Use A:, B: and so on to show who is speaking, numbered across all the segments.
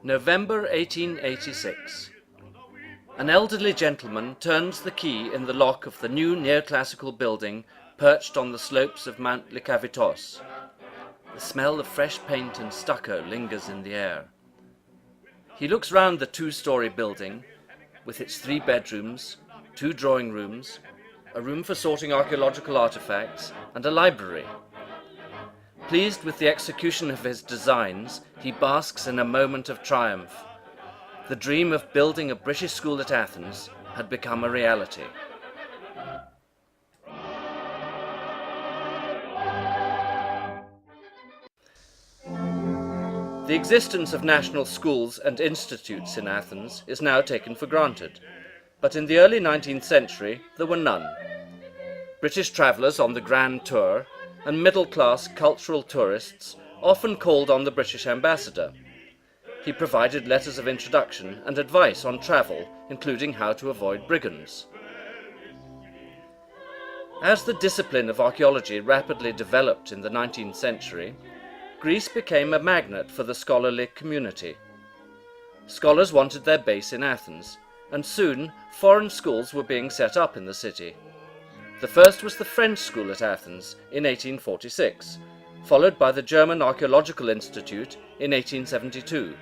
A: November 1886. An elderly gentleman turns the key in the lock of the new neoclassical building perched on the slopes of Mount Likavitos. The smell of fresh paint and stucco lingers in the air. He looks round the two-story building, with its 3 bedrooms, 2 drawing rooms, a room for sorting archaeological artifacts, and a library. Pleased with the execution of his designs, he basks in a moment of triumph. The dream of building a British school at Athens had become a reality. The existence of national schools and institutes in Athens is now taken for granted, but in the early 19th century there were none. British travellers on the Grand Tour and middle-class cultural tourists often called on the British ambassador. He provided letters of introduction and advice on travel, including how to avoid brigands. As the discipline of archaeology rapidly developed in the 19th century, Greece became a magnet for the scholarly community. Scholars wanted their base in Athens, and soon foreign schools were being set up in the city. The first was the French school at Athens in 1846, followed by the German Archaeological Institute in 1872.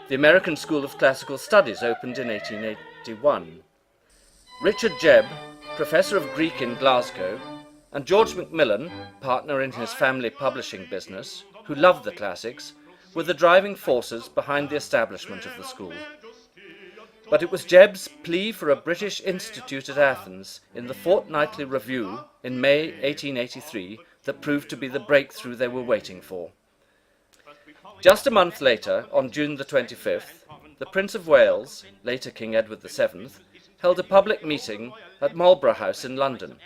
A: The American School of Classical Studies opened in 1881. Richard Jebb, professor of Greek in Glasgow, and George Macmillan, partner in his family publishing business, who loved the classics, were the driving forces behind the establishment of the school. But it was Jebb's plea for a British Institute at Athens in the Fortnightly Review in May 1883 that proved to be the breakthrough they were waiting for. Just a month later, on June the 25th, the Prince of Wales, later King Edward VII, held a public meeting at Marlborough House in London.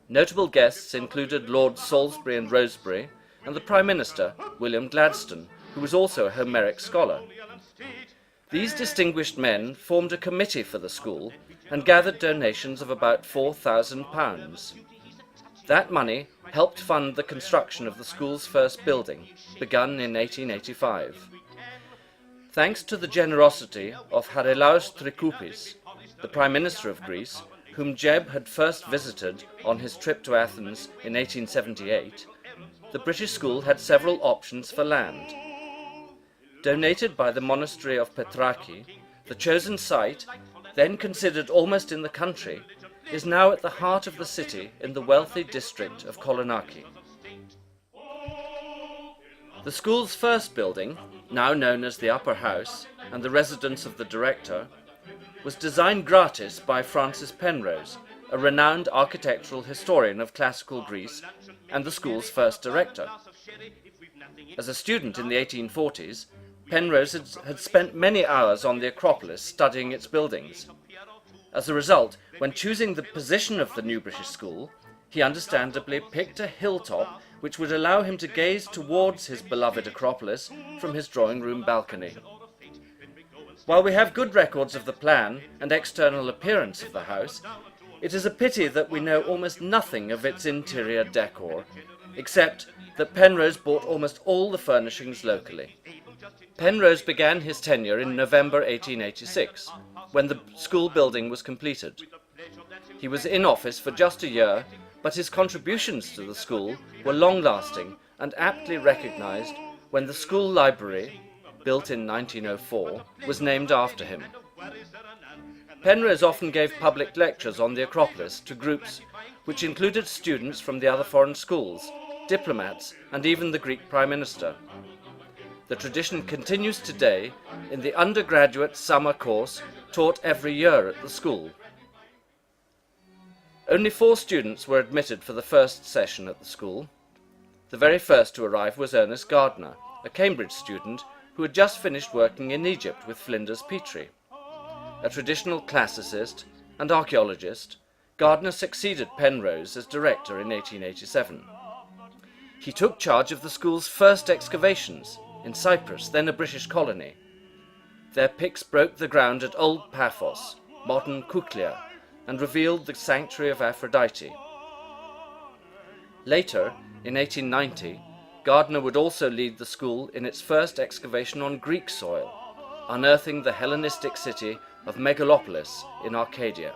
A: Notable guests included Lords Salisbury and Rosebery and the Prime Minister, William Gladstone, who was also a Homeric scholar. These distinguished men formed a committee for the school and gathered donations of about £4,000. That money helped fund the construction of the school's first building, begun in 1885. Thanks to the generosity of Harelaos Trikoupis, the Prime Minister of Greece, whom Jebb had first visited on his trip to Athens in 1878, the British school had several options for land. Donated by the monastery of Petraki, the chosen site, then considered almost in the country, is now at the heart of the city in the wealthy district of Kolonaki. The school's first building, now known as the Upper House and the residence of the director, was designed gratis by Francis Penrose, a renowned architectural historian of classical Greece and the school's first director. As a student in the 1840s, Penrose had spent many hours on the Acropolis studying its buildings. As a result, when choosing the position of the new British school, he understandably picked a hilltop which would allow him to gaze towards his beloved Acropolis from his drawing room balcony. While we have good records of the plan and external appearance of the house, it is a pity that we know almost nothing of its interior decor, except that Penrose bought almost all the furnishings locally. Penrose began his tenure in November 1886, when the school building was completed. He was in office for just a year, but his contributions to the school were long-lasting and aptly recognized when the school library, built in 1904, was named after him. Penrose often gave public lectures on the Acropolis to groups which included students from the other foreign schools, diplomats, and even the Greek Prime Minister. The tradition continues today in the undergraduate summer course taught every year at the school. Only 4 students were admitted for the first session at the school. The very first to arrive was Ernest Gardner, a Cambridge student who had just finished working in Egypt with Flinders Petrie. A traditional classicist and archaeologist, Gardner succeeded Penrose as director in 1887. He took charge of the school's first excavations in Cyprus, then a British colony. Their picks broke the ground at Old Paphos, modern Kuklia, and revealed the sanctuary of Aphrodite. Later, in 1890, Gardner would also lead the school in its first excavation on Greek soil, unearthing the Hellenistic city of Megalopolis in Arcadia.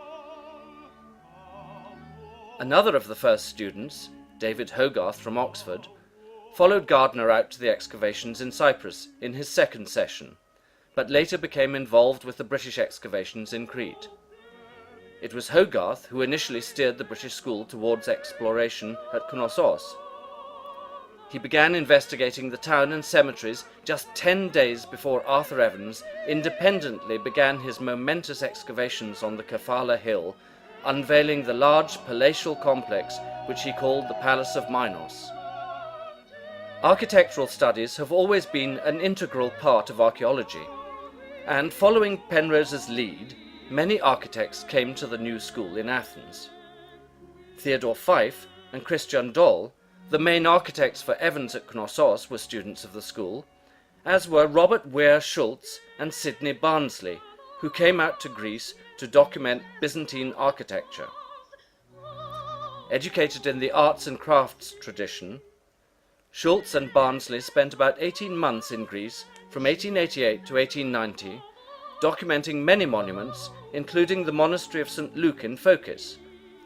A: Another of the first students, David Hogarth from Oxford, followed Gardner out to the excavations in Cyprus in his second session, but later became involved with the British excavations in Crete. It was Hogarth who initially steered the British school towards exploration at Knossos. He began investigating the town and cemeteries just 10 days before Arthur Evans independently began his momentous excavations on the Kefala Hill, unveiling the large palatial complex which he called the Palace of Minos. Architectural studies have always been an integral part of archaeology, and following Penrose's lead, many architects came to the new school in Athens. Theodore Fife and Christian Doll, the main architects for Evans at Knossos, were students of the school, as were Robert Weir Schultz and Sidney Barnsley, who came out to Greece to document Byzantine architecture. Educated in the arts and crafts tradition, Schultz and Barnsley spent about 18 months in Greece from 1888 to 1890, documenting many monuments, including the monastery of St. Luke in Phocis,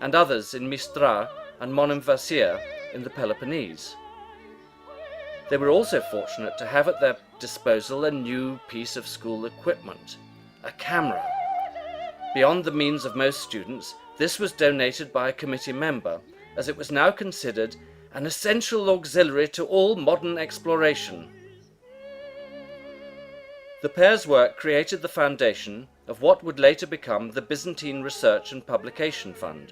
A: and others in Mistra and Monemvasia in the Peloponnese. They were also fortunate to have at their disposal a new piece of school equipment, a camera. Beyond the means of most students, this was donated by a committee member, as it was now considered an essential auxiliary to all modern exploration. The pair's work created the foundation of what would later become the Byzantine Research and Publication Fund.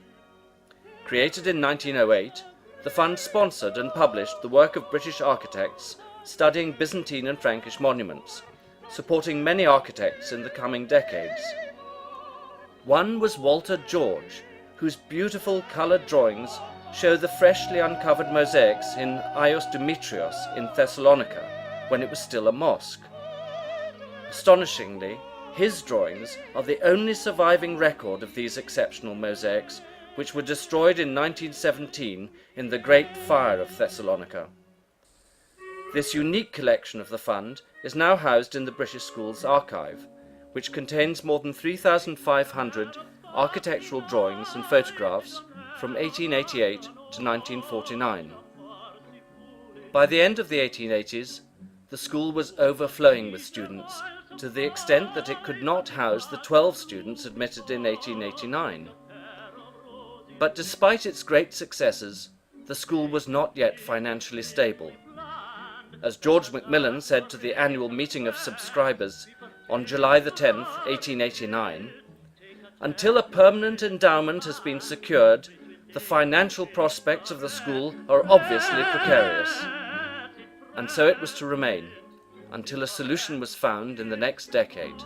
A: Created in 1908, the fund sponsored and published the work of British architects studying Byzantine and Frankish monuments, supporting many architects in the coming decades. One was Walter George, whose beautiful coloured drawings show the freshly uncovered mosaics in Ios Dimitrios in Thessalonica, when it was still a mosque. Astonishingly, his drawings are the only surviving record of these exceptional mosaics, which were destroyed in 1917 in the Great Fire of Thessalonica. This unique collection of the fund is now housed in the British School's archive, which contains more than 3,500 architectural drawings and photographs from 1888 to 1949. By the end of the 1880s, the school was overflowing with students, to the extent that it could not house the 12 students admitted in 1889. But despite its great successes, the school was not yet financially stable. As George Macmillan said to the annual meeting of subscribers on July the 10th, 1889, "Until a permanent endowment has been secured, the financial prospects of the school are obviously precarious." And so it was to remain, until a solution was found in the next decade.